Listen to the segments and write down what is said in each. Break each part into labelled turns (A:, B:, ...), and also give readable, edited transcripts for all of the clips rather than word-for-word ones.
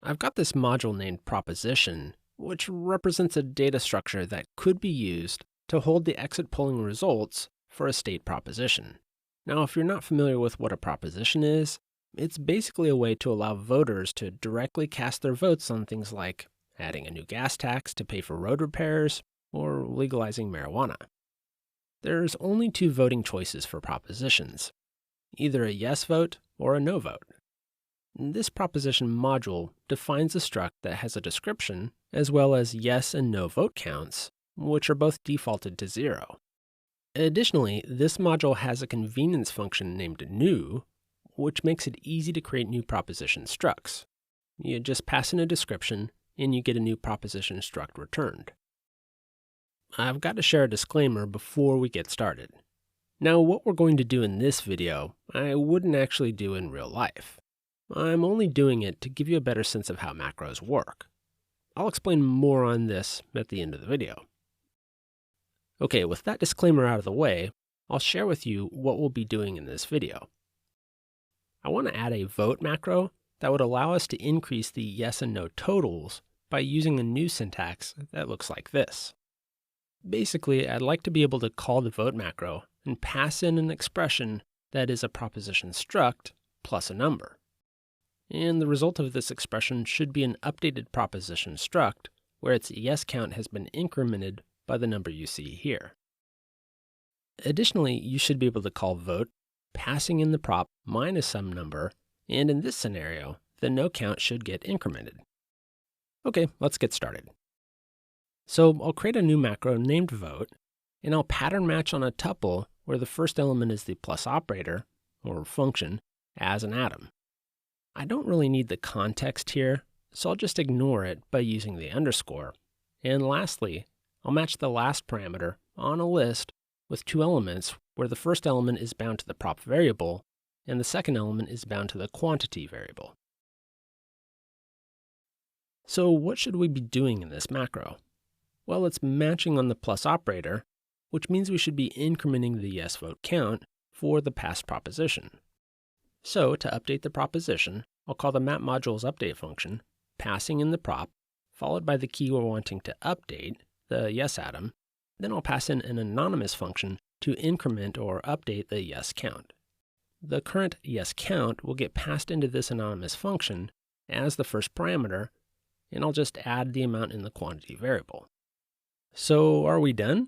A: I've got this module named proposition, which represents a data structure that could be used to hold the exit polling results for a state proposition. Now, if you're not familiar with what a proposition is, it's basically a way to allow voters to directly cast their votes on things like adding a new gas tax to pay for road repairs or legalizing marijuana. There's only two voting choices for propositions, either a yes vote or a no vote. This proposition module defines a struct that has a description as well as yes and no vote counts, which are both defaulted to 0. Additionally, this module has a convenience function named new, which makes it easy to create new proposition structs. You just pass in a description and you get a new proposition struct returned. I've got to share a disclaimer before we get started. Now, what we're going to do in this video, I wouldn't actually do in real life. I'm only doing it to give you a better sense of how macros work. I'll explain more on this at the end of the video. Okay, with that disclaimer out of the way, I'll share with you what we'll be doing in this video. I want to add a vote macro that would allow us to increase the yes and no totals by using a new syntax that looks like this. Basically, I'd like to be able to call the vote macro and pass in an expression that is a proposition struct plus a number. And the result of this expression should be an updated proposition struct where its yes count has been incremented by the number you see here. Additionally, you should be able to call vote passing in the prop minus some number, and in this scenario, the no count should get incremented. Okay, let's get started. So I'll create a new macro named vote, and I'll pattern match on a tuple where the first element is the plus operator, or function, as an atom. I don't really need the context here, so I'll just ignore it by using the underscore. And lastly, I'll match the last parameter on a list with two elements where the first element is bound to the prop variable and the second element is bound to the quantity variable. So what should we be doing in this macro? Well, it's matching on the plus operator, which means we should be incrementing the yes vote count for the past proposition. So to update the proposition, I'll call the map module's update function, passing in the prop, followed by the key we're wanting to update, the yes atom. Then I'll pass in an anonymous function to increment or update the yes count. The current yes count will get passed into this anonymous function as the first parameter, and I'll just add the amount in the quantity variable. So are we done?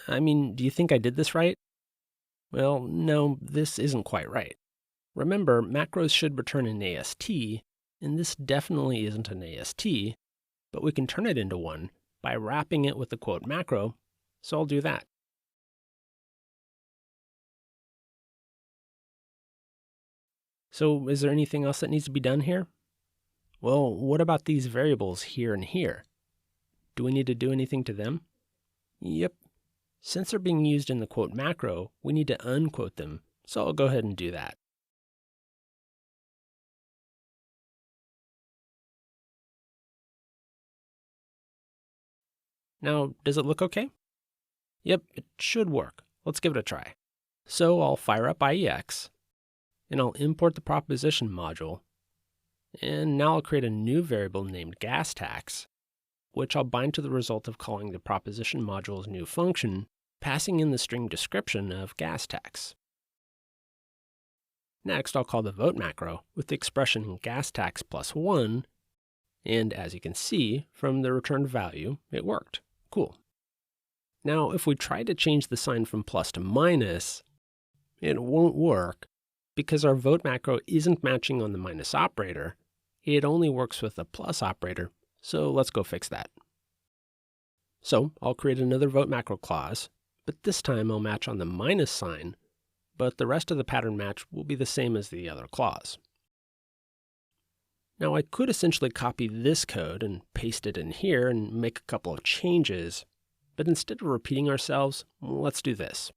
A: I mean, do you think I did this right? Well, no, this isn't quite right. Remember, macros should return an AST, and this definitely isn't an AST, but we can turn it into one by wrapping it with the quote macro, so I'll do that. So is there anything else that needs to be done here? Well, what about these variables here and here? Do we need to do anything to them? Yep. Since they're being used in the quote macro, we need to unquote them, so I'll go ahead and do that. Now, does it look okay? Yep, it should work. Let's give it a try. So I'll fire up IEX, and I'll import the proposition module, and now I'll create a new variable named gas tax, which I'll bind to the result of calling the proposition module's new function, passing in the string description of gas tax. Next, I'll call the vote macro with the expression gas tax plus 1, and as you can see from the returned value, it worked. Cool. Now, if we try to change the sign from plus to minus, it won't work because our vote macro isn't matching on the minus operator. It only works with the plus operator, so let's go fix that. So I'll create another vote macro clause, but this time I'll match on the minus sign, but the rest of the pattern match will be the same as the other clause. Now I could essentially copy this code and paste it in here and make a couple of changes, but instead of repeating ourselves, let's do this.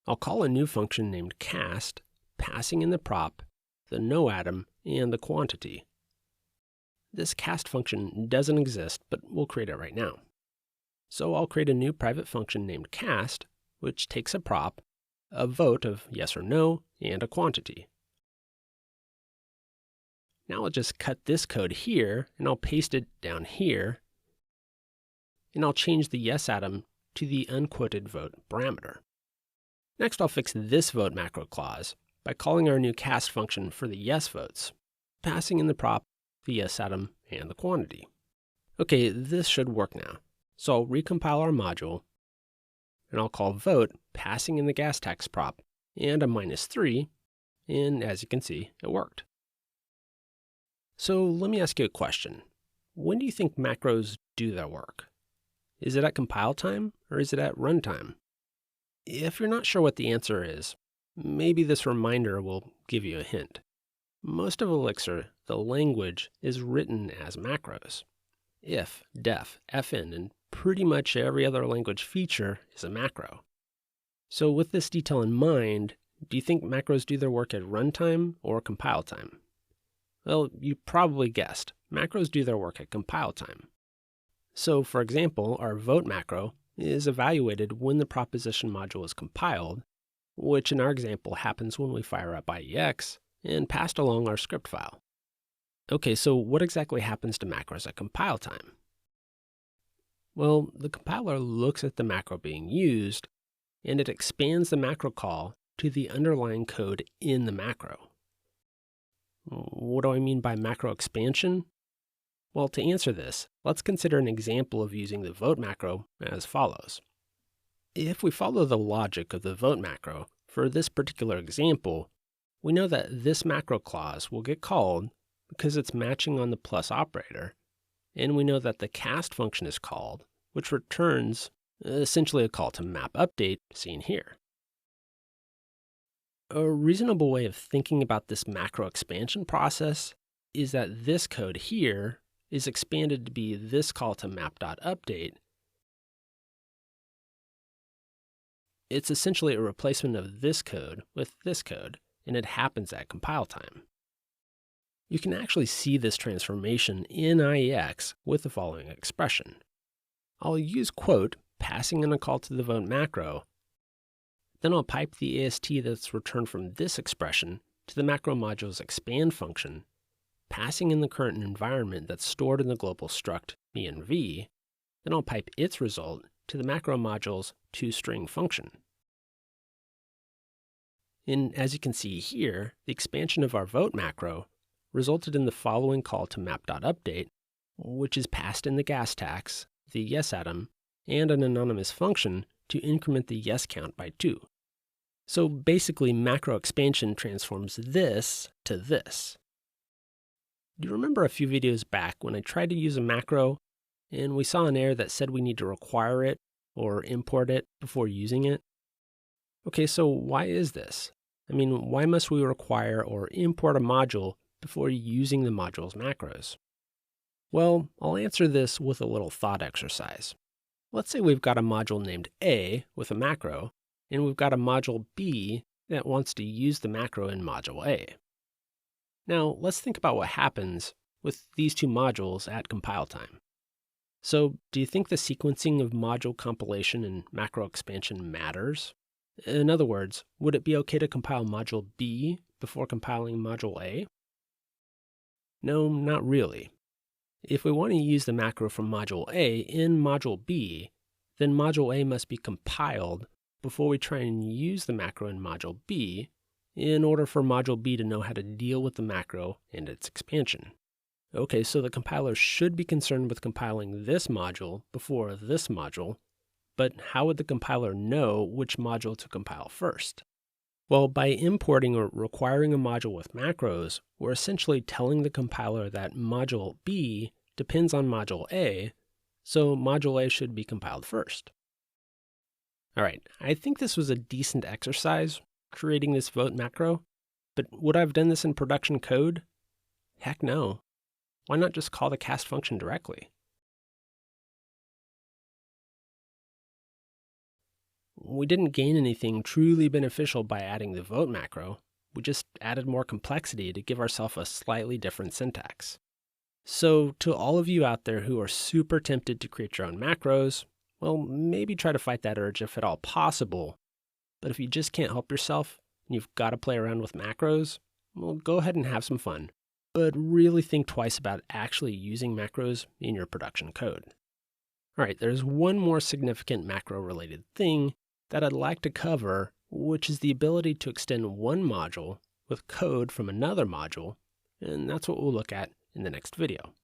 A: I'll call a new function named cast, passing in the prop, the no atom, and the quantity. This cast function doesn't exist, but we'll create it right now. So I'll create a new private function named cast, which takes a prop, a vote of yes or no, and a quantity. Now I'll just cut this code here, and I'll paste it down here, and I'll change the yes atom to the unquoted vote parameter. Next, I'll fix this vote macro clause by calling our new cast function for the yes votes, passing in the prop, the yes atom, and the quantity. Okay, this should work now. So I'll recompile our module, and I'll call vote, passing in the gas tax prop, and a -3, and as you can see, it worked. So let me ask you a question. When do you think macros do their work? Is it at compile time, or is it at runtime? If you're not sure what the answer is, maybe this reminder will give you a hint. Most of Elixir, the language, is written as macros. If, def, fn, and pretty much every other language feature is a macro. So with this detail in mind, do you think macros do their work at runtime or compile time? Well, you probably guessed. Macros do their work at compile time. So for example, our vote macro is evaluated when the proposition module is compiled, which in our example happens when we fire up IEX and passed along our script file. Okay, so what exactly happens to macros at compile time? Well, the compiler looks at the macro being used, and it expands the macro call to the underlying code in the macro. What do I mean by macro expansion? Well, to answer this, let's consider an example of using the vote macro as follows. If we follow the logic of the vote macro, for this particular example, we know that this macro clause will get called because it's matching on the plus operator, and we know that the cast function is called, which returns essentially a call to map update seen here. A reasonable way of thinking about this macro expansion process is that this code here is expanded to be this call to map.update. It's essentially a replacement of this code with this code, and it happens at compile time. You can actually see this transformation in IEX with the following expression. I'll use quote, passing in a call to the vote macro, then I'll pipe the AST that's returned from this expression to the macro module's expand function, passing in the current environment that's stored in the global struct env, then I'll pipe its result to the macro module's toString function. And as you can see here, the expansion of our vote macro resulted in the following call to map.update, which is passed in the gas tax, the yes atom, and an anonymous function to increment the yes count by 2. So basically, macro expansion transforms this to this. Do you remember a few videos back when I tried to use a macro and we saw an error that said we need to require it or import it before using it? Okay, so why is this? I mean, why must we require or import a module before using the module's macros? Well, I'll answer this with a little thought exercise. Let's say we've got a module named A with a macro, and we've got a module B that wants to use the macro in module A. Now, let's think about what happens with these two modules at compile time. So, do you think the sequencing of module compilation and macro expansion matters? In other words, would it be okay to compile module B before compiling module A? No, not really. If we want to use the macro from module A in module B, then module A must be compiled before we try and use the macro in module B in order for module B to know how to deal with the macro and its expansion. Okay, so the compiler should be concerned with compiling this module before this module, but how would the compiler know which module to compile first? Well, by importing or requiring a module with macros, we're essentially telling the compiler that module B depends on module A, so module A should be compiled first. All right, I think this was a decent exercise, creating this vote macro, but would I have done this in production code? Heck no. Why not just call the cast function directly? We didn't gain anything truly beneficial by adding the vote macro. We just added more complexity to give ourselves a slightly different syntax. So to all of you out there who are super tempted to create your own macros, well, maybe try to fight that urge if at all possible. But if you just can't help yourself and you've got to play around with macros, well, go ahead and have some fun. but really think twice about actually using macros in your production code. All right, there's one more significant macro-related thing that I'd like to cover, which is the ability to extend one module with code from another module, and that's what we'll look at in the next video.